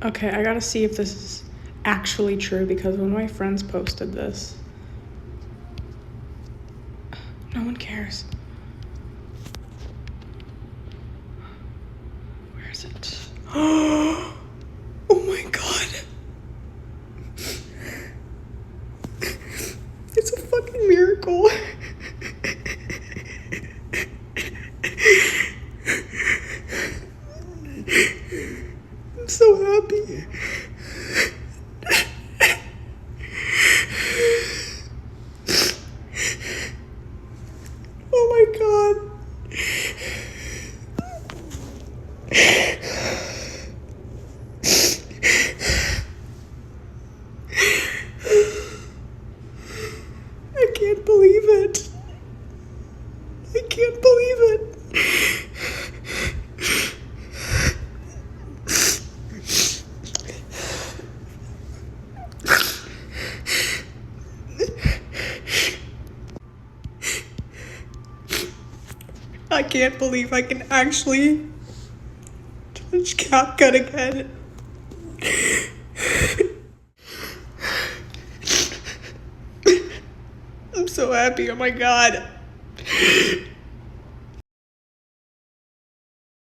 Okay, I gotta see if this is actually true because one of my friends posted this. No one cares. Where is it? Oh my god. It's a fucking miracle. I'm so happy. Oh my god. I can't believe it. I can't believe it. I can't believe I can actually touch CapCut again. I'm so happy, oh my god.